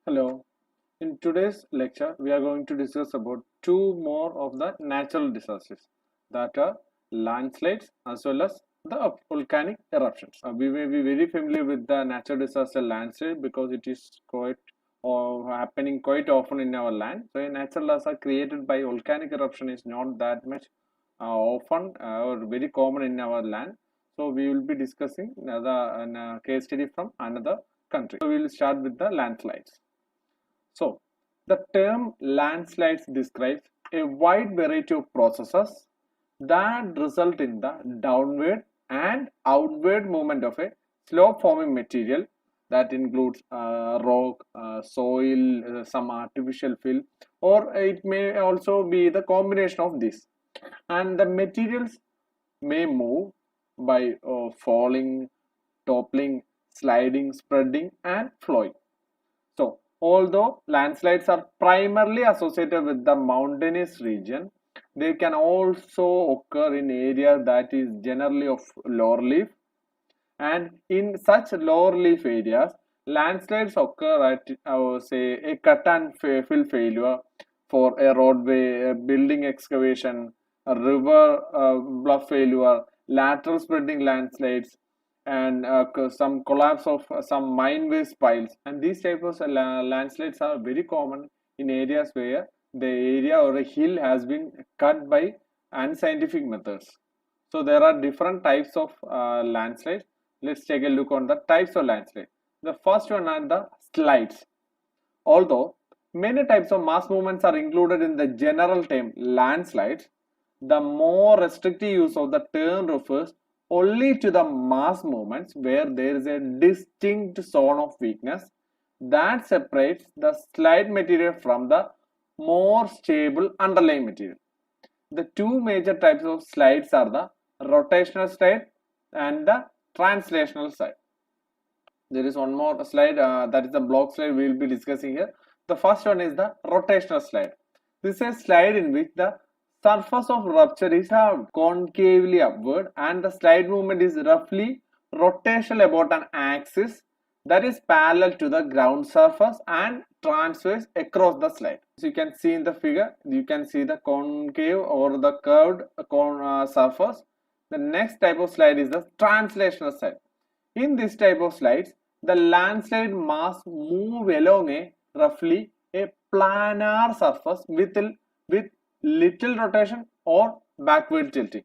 Hello. In today's lecture, we are going to discuss about two more of the natural disasters that are landslides as well as the volcanic eruptions. We may be very familiar with the natural disaster landslide because it is quite happening quite often in our land. So, a natural disaster created by volcanic eruption is not that much often or very common in our land. So, we will be discussing another case study from another country. So, we will start with the landslides. So, the term landslides describes a wide variety of processes that result in the downward and outward movement of a slope forming material that includes rock, soil, some artificial fill, or it may also be the combination of this. And the materials may move by falling, toppling, sliding, spreading, and flowing. So, although landslides are primarily associated with the mountainous region, they can also occur in areas that is generally of lower leaf, and in such lower leaf areas, landslides occur at say a cut and fill failure for a roadway, a building excavation, a river bluff failure, lateral spreading landslides, and some collapse of some mine waste piles. And these types of landslides are very common in areas where the area or a hill has been cut by unscientific methods. So there are different types of landslides. Let's take a look on the types of landslide. The first one are the slides. Although many types of mass movements are included in the general term landslides, the more restrictive use of the term refers only to the mass movements where there is a distinct zone of weakness that separates the slide material from the more stable underlying material. The two major types of slides are the rotational slide and the translational slide. There is one more slide that is the block slide we will be discussing here. The first one is the rotational slide. This is a slide in which the surface of rupture is concavely upward and the slide movement is roughly rotational about an axis that is parallel to the ground surface and transverse across the slide. So you can see in the figure, you can see the concave or the curved surface. The next type of slide is the translational slide. In this type of slides, the landslide mass move along a roughly a planar surface with little rotation or backward tilting.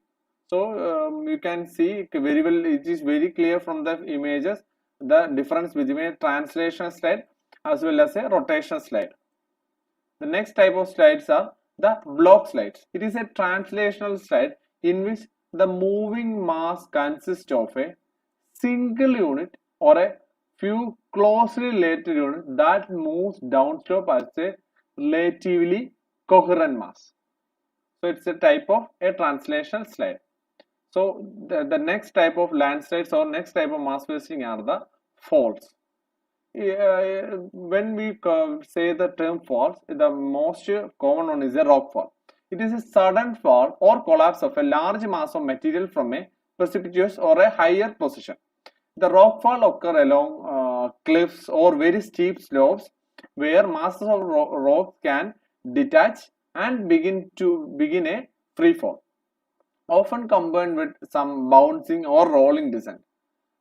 So you can see very well, it is very clear from the images the difference between a translational slide as well as a rotational slide. The next type of slides are the block slides. It is a translational slide in which the moving mass consists of a single unit or a few closely related units that moves downslope as a relatively coherent mass. So it's a type of a translational slide. So the next type of landslides or next type of mass wasting are the faults. When we say the term faults, the most common one is a rock fall. It is a sudden fall or collapse of a large mass of material from a precipitous or a higher position. The rock fall occur along cliffs or very steep slopes where masses of rock can detach and begin a free fall, often combined with some bouncing or rolling descent,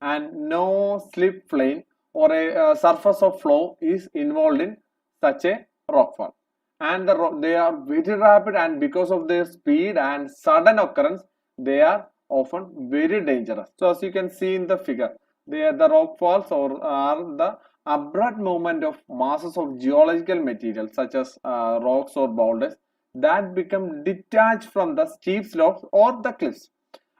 and no slip plane or a surface of flow is involved in such a rock fall. And they are very rapid, and because of their speed and sudden occurrence, they are often very dangerous. So as you can see in the figure, the rock falls are the abrupt movement of masses of geological material such as rocks or boulders that become detached from the steep slopes or the cliffs,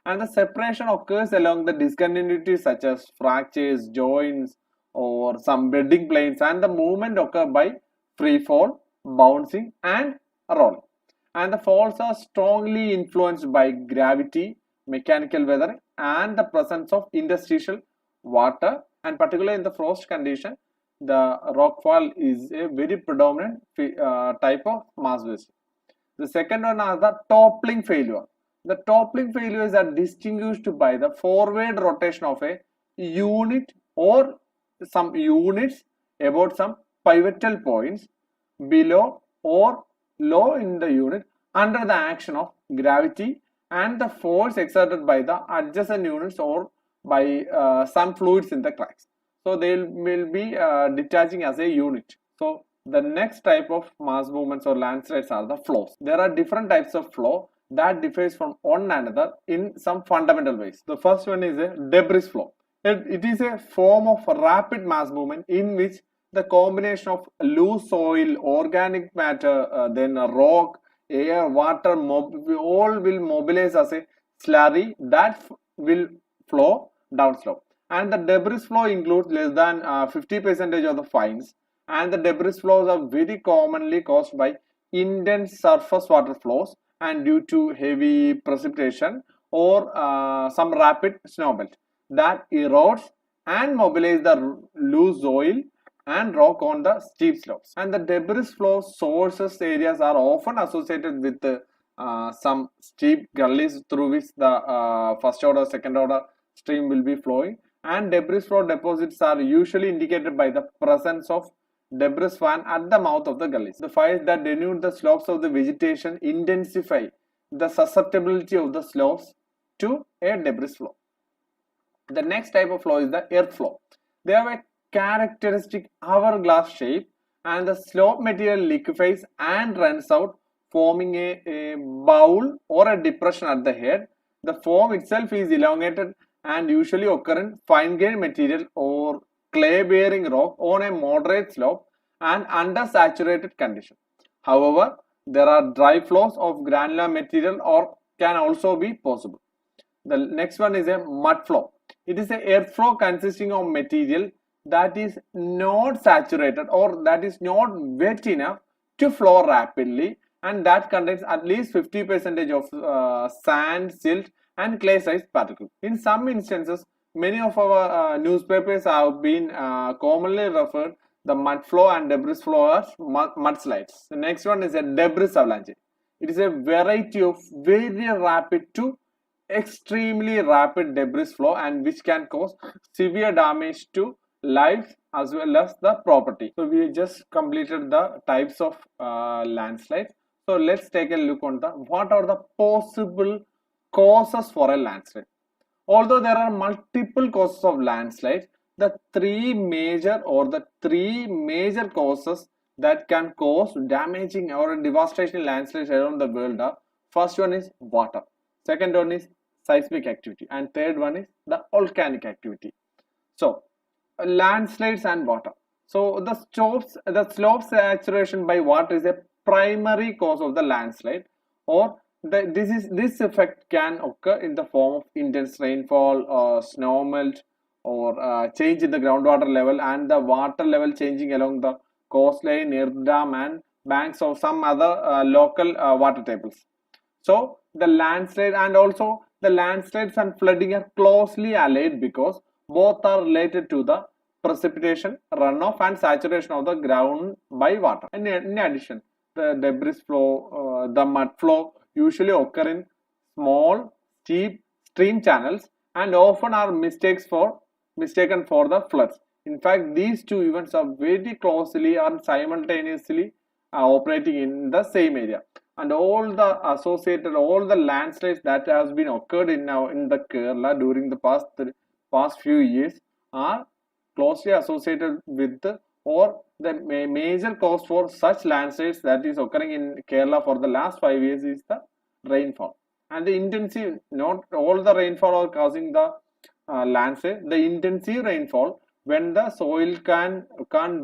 and the separation occurs along the discontinuities such as fractures, joints, or some bedding planes, and the movement occur by free fall, bouncing, and rolling. And the falls are strongly influenced by gravity, mechanical weathering, and the presence of interstitial water, and particularly in the frost condition, the rock fall is a very predominant type of mass wasting. The second one is the toppling failure. The toppling failures are distinguished by the forward rotation of a unit or some units about some pivotal points below or low in the unit under the action of gravity and the force exerted by the adjacent units or by some fluids in the cracks. So they will be detaching as a unit. So the next type of mass movements or landslides are the flows. There are different types of flow that differs from one another in some fundamental ways. The first one is a debris flow. It is a form of rapid mass movement in which the combination of loose soil, organic matter, then a rock, air, water, all will mobilize as a slurry that will flow downslope. And the debris flow includes less than 50% of the fines. And the debris flows are very commonly caused by intense surface water flows and due to heavy precipitation or some rapid snowmelt that erodes and mobilize the loose soil and rock on the steep slopes. And the debris flow sources areas are often associated with some steep gullies through which the first order, second order stream will be flowing. And debris flow deposits are usually indicated by the presence of debris fan at the mouth of the gullies. The fires that denude the slopes of the vegetation intensify the susceptibility of the slopes to a debris flow. The next type of flow is the earth flow. They have a characteristic hourglass shape and the slope material liquefies and runs out, forming a bowl or a depression at the head. The form itself is elongated and usually occur in fine-grained material or clay-bearing rock on a moderate slope and under saturated condition. However, there are dry flows of granular material or can also be possible. The next one is a mud flow. It is a earth flow consisting of material that is not saturated or that is not wet enough to flow rapidly and that contains at least 50% of sand, silt and clay sized particles. In some instances, many of our newspapers have been commonly referred the mud flow and debris flow as mudslides. The next one is a debris avalanche. It is a variety of very rapid to extremely rapid debris flow and which can cause severe damage to life as well as the property. So we just completed the types of landslides. So let's take a look on the what are the possible causes for a landslide. Although there are multiple causes of landslides, the three major causes that can cause damaging or devastation landslides around the world are: first one is water, second one is seismic activity, and third one is the volcanic activity. So landslides and water. So the slope saturation by water is a primary cause of the landslide, or this effect can occur in the form of intense rainfall or snow melt or change in the groundwater level and the water level changing along the coastline, near dam and banks of some other local water tables. So the landslide and also the landslides and flooding are closely allied because both are related to the precipitation, runoff and saturation of the ground by water. And in addition, the debris flow, the mud flow usually occur in small, steep stream channels and often are mistaken for the floods. In fact, these two events are very closely and simultaneously operating in the same area. And all the landslides that has been occurred in the Kerala during the past few years are closely associated with the major cause for such landslides that is occurring in Kerala for the last 5 years is the rainfall. And the intensive, not all the rainfall are causing the landslide. The intensive rainfall, when the soil can't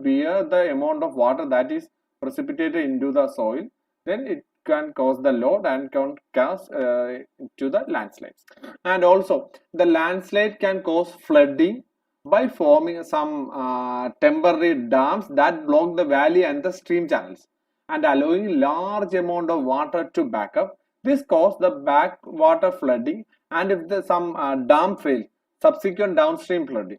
bear the amount of water that is precipitated into the soil, then it can cause the load and can cause to the landslides. And also the landslide can cause flooding by forming some temporary dams that block the valley and the stream channels and allowing large amount of water to back up. This causes the backwater flooding, and if some dam fails, subsequent downstream flooding.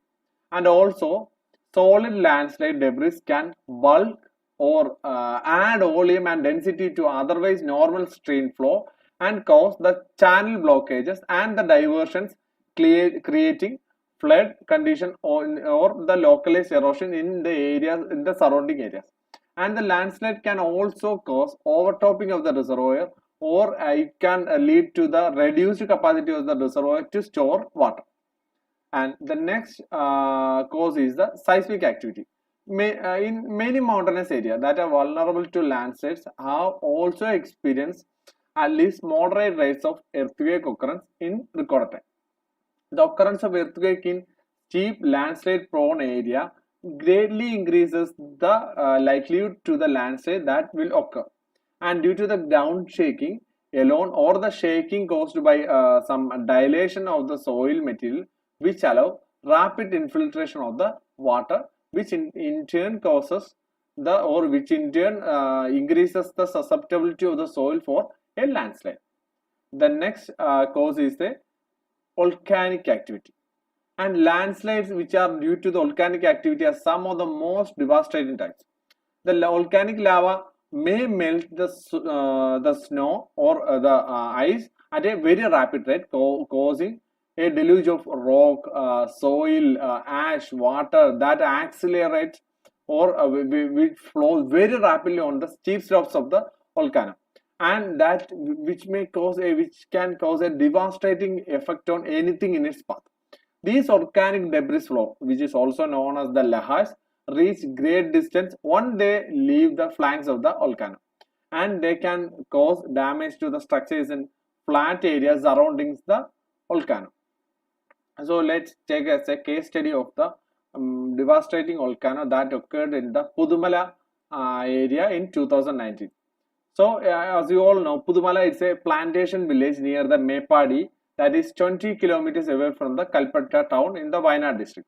And also solid landslide debris can bulk or add volume and density to otherwise normal stream flow and cause the channel blockages and the diversions, creating flood condition or the localized erosion in the areas, in the surrounding areas. And the landslide can also cause overtopping of the reservoir, or it can lead to the reduced capacity of the reservoir to store water. And the next cause is the seismic activity. In many mountainous areas that are vulnerable to landslides have also experienced at least moderate rates of earthquake occurrence in recorded time. The occurrence of earthquake in steep landslide prone area greatly increases the likelihood to the landslide that will occur. And due to the ground shaking alone, or the shaking caused by some dilation of the soil material, which allow rapid infiltration of the water, which in turn causes the, or which in turn increases the susceptibility of the soil for a landslide. The next cause is the volcanic activity. And landslides which are due to the volcanic activity are some of the most devastating types. The volcanic lava may melt the snow or the ice at a very rapid rate, causing a deluge of rock, soil, ash, water that accelerates or which flows very rapidly on the steep slopes of the volcano, and that which can cause a devastating effect on anything in its path. These volcanic debris flow, which is also known as the lahars, reach great distance once they leave the flanks of the volcano, and they can cause damage to the structures in flat areas surrounding the volcano. So let's take as a case study of the devastating volcano that occurred in the Pudumala area in 2019. So as you all know, Pudumala is a plantation village near the Merapi, that is 20 kilometers away from the Kalpetta town in the Wayanad district,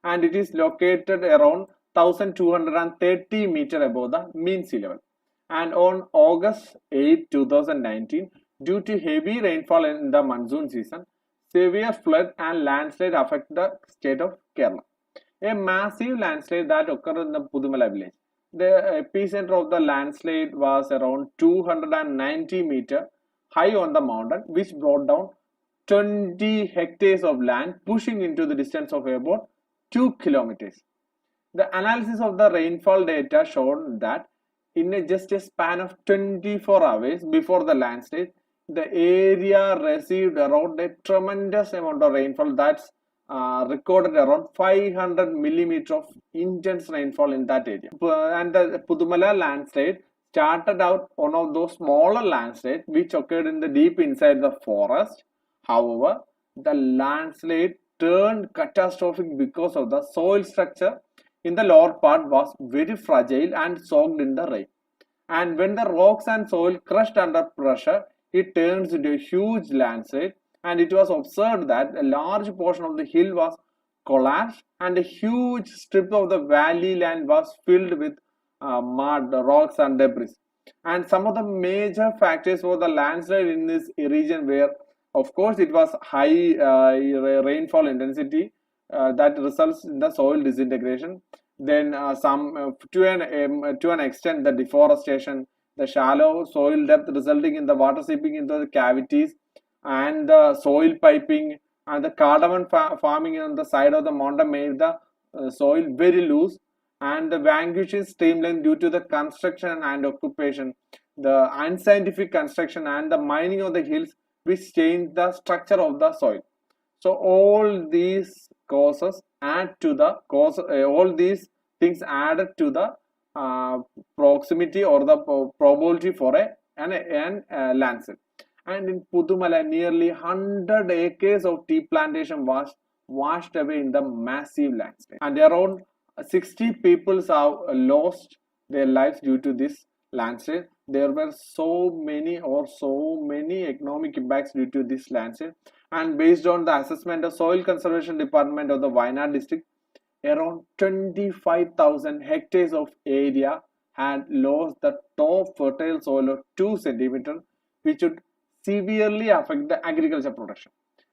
and it is located around 1230 meters above the mean sea level. And on August 8, 2019, due to heavy rainfall in the monsoon season, severe flood and landslide affect the state of Kerala. A massive landslide that occurred in the Pudumala village. The epicenter of the landslide was around 290 meters high on the mountain, which brought down 20 hectares of land, pushing into the distance of about 2 kilometers. The analysis of the rainfall data showed that in just a span of 24 hours before the landslide, the area received around a tremendous amount of rainfall. That's recorded around 500 millimeters of intense rainfall in that area. And the Pudumala landslide started out one of those smaller landslides which occurred in the deep inside the forest. However, the landslide turned catastrophic because of the soil structure in the lower part was very fragile and soaked in the rain. And when the rocks and soil crushed under pressure, it turns into a huge landslide, and it was observed that a large portion of the hill was collapsed and a huge strip of the valley land was filled with mud, rocks and debris. And some of the major factors for the landslide in this region were, of course, it was high rainfall intensity that results in the soil disintegration. Then to an extent, the deforestation, the shallow soil depth resulting in the water seeping into the cavities, and the soil piping and the cardamom farming on the side of the mountain made the soil very loose, and the vanquishing streamline due to the construction and occupation, the unscientific construction and the mining of the hills, which changed the structure of the soil. So all these causes add to the cause. All these things added to the proximity or the probability for an landslide. And in Pudumala, nearly 100 acres of tea plantation was washed away in the massive landslide, and around 60 people have lost their lives due to this landslide. There were so many economic impacts due to this landslide, and based on the assessment of Soil Conservation Department of the Wayanad district, around 25,000 hectares of area had lost the top fertile soil of 2 centimeters, which would severely affect the agriculture production.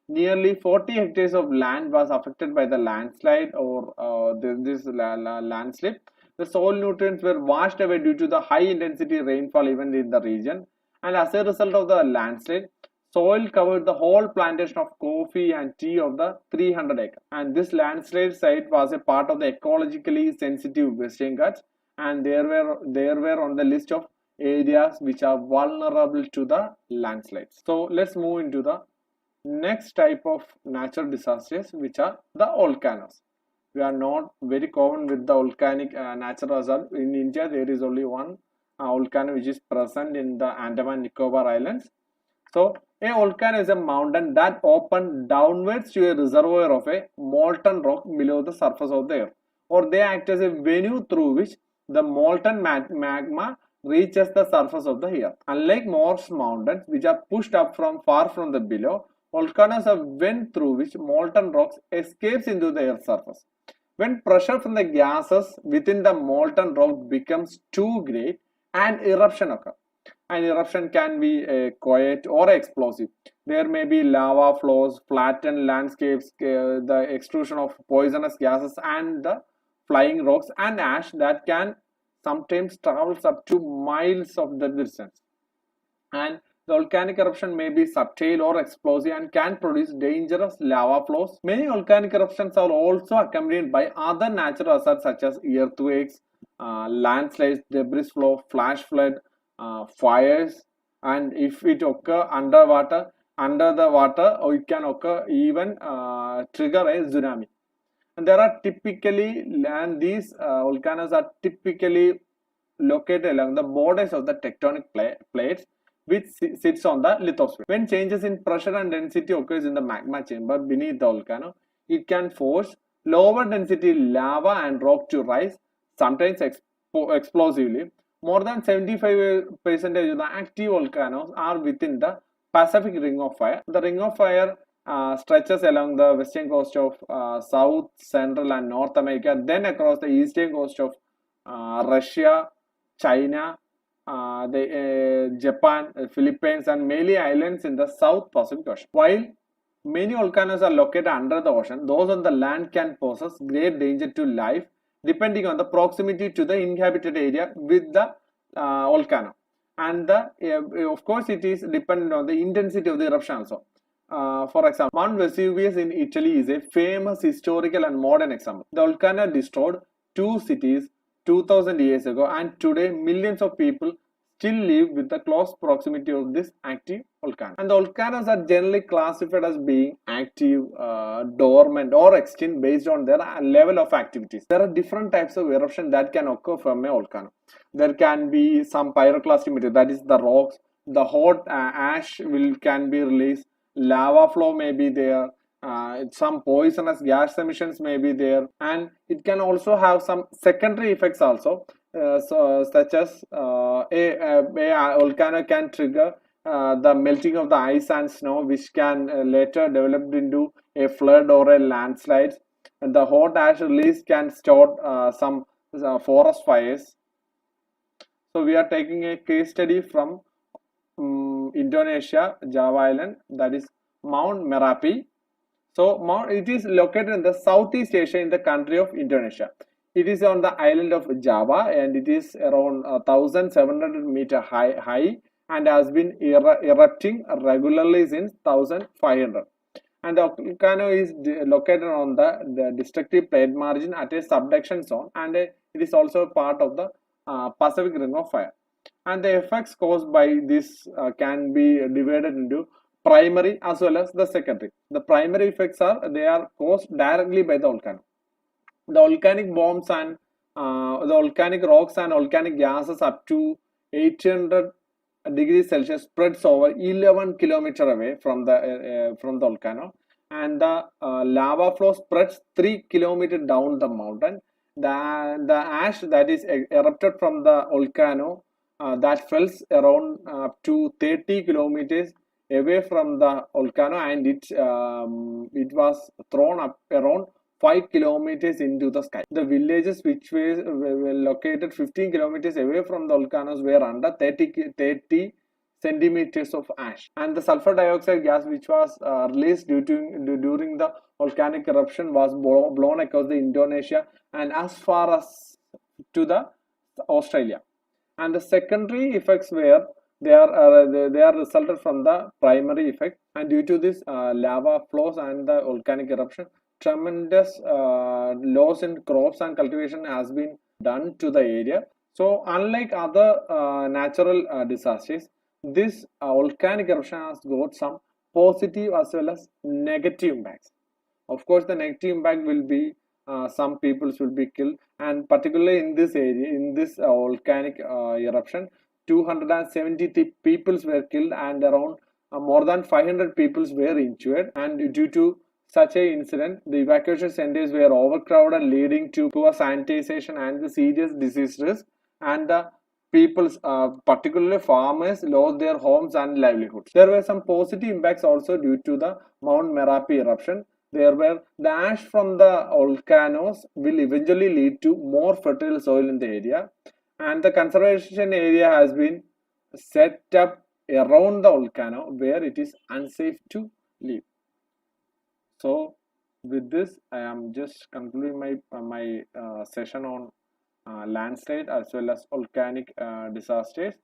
Nearly 40 hectares of land was affected by the landslide or this landslip. The soil nutrients were washed away due to the high intensity rainfall event in the region, and as a result of the landslide, Soil covered the whole plantation of coffee and tea of the 300 acres. And this landslide site was a part of the ecologically sensitive Western Ghats, and there were on the list of areas which are vulnerable to the landslides. So let's move into the next type of natural disasters, which are the volcanoes. We are not very common with the volcanic natural hazard. In India, there is only one volcano which is present in the Andaman Nicobar Islands. So a volcano is a mountain that opens downwards to a reservoir of a molten rock below the surface of the earth, or they act as a venue through which the molten magma reaches the surface of the earth. Unlike most mountains, which are pushed up from far from the below, volcanoes are vent through which molten rocks escapes into the earth's surface. When pressure from the gases within the molten rock becomes too great, an eruption occurs. An eruption can be quiet or explosive. There may be lava flows, flattened landscapes, the extrusion of poisonous gases, and the flying rocks and ash that can sometimes travels up to miles of the distance. And the volcanic eruption may be subtle or explosive and can produce dangerous lava flows. Many volcanic eruptions are also accompanied by other natural hazards such as earthquakes, landslides, debris flow, flash flood, fires, and if it occur under the water, or it can occur even trigger a tsunami. And there are typically, and these volcanoes are typically located along the borders of the tectonic plates, which sits on the lithosphere. When changes in pressure and density occurs in the magma chamber beneath the volcano, it can force lower density lava and rock to rise, sometimes explosively. More than 75% of the active volcanoes are within the Pacific Ring of Fire. The Ring of Fire stretches along the western coast of South, Central, and North America, then across the eastern coast of Russia, China, Japan, Philippines, and Malay Islands in the South Pacific Ocean. While many volcanoes are located under the ocean, those on the land can pose great danger to life depending on the proximity to the inhabited area with the volcano. And of course, it is dependent on the intensity of the eruption also. For example, Mount Vesuvius in Italy is a famous historical and modern example. The volcano destroyed two cities 2000 years ago, and today millions of people still live with the close proximity of this active volcano. And the volcanoes are generally classified as being active, dormant, or extinct based on their level of activities. There are different types of eruption that can occur from a volcano. There can be some pyroclastic material, that is the rocks. The hot ash can be released. Lava flow may be there. Some poisonous gas emissions may be there, and it can also have some secondary effects also, such as a volcano can trigger the melting of the ice and snow, which can later develop into a flood or a landslide. And the hot ash release can start some forest fires. So we are taking a case study from Indonesia, Java Island, that is Mount Merapi. So it is located in the Southeast Asia in the country of Indonesia. It is on the island of Java, and it is around 1,700 meter high and has been erupting regularly since 1500. And the volcano is located on the destructive plate margin at a subduction zone, and it is also part of the Pacific Ring of Fire. And the effects caused by this can be divided into primary as well as the secondary. The primary effects are caused directly by the volcano. The volcanic bombs and the volcanic rocks and volcanic gases up to 800 degrees Celsius spreads over 11 kilometers away from the volcano, and the lava flow spreads 3 kilometers down the mountain. The ash that is erupted from the volcano that falls around up to 30 kilometers away from the volcano, and it was thrown up around 5 kilometers into the sky. The villages which were located 15 kilometers away from the volcanoes were under 30 centimeters of ash. And the sulfur dioxide gas which was released during the volcanic eruption was blown across the Indonesia and as far as to the Australia. And the secondary effects were they are resulted from the primary effect, and due to this lava flows and the volcanic eruption, tremendous loss in crops and cultivation has been done to the area. So unlike other natural disasters, this volcanic eruption has got some positive as well as negative impacts. Of course, the negative impact will be some peoples will be killed, and particularly in this area, in this volcanic eruption, 270 peoples were killed and around more than 500 peoples were injured. And due to such a incident, the evacuation centers were overcrowded, leading to poor sanitization and the serious disease risk. And the peoples, particularly farmers, lost their homes and livelihoods. There were some positive impacts also due to the Mount Merapi eruption. There were the ash from the volcanoes will eventually lead to more fertile soil in the area, and the conservation area has been set up around the volcano where it is unsafe to live. So with this, I am just concluding my session on landslide as well as volcanic disasters.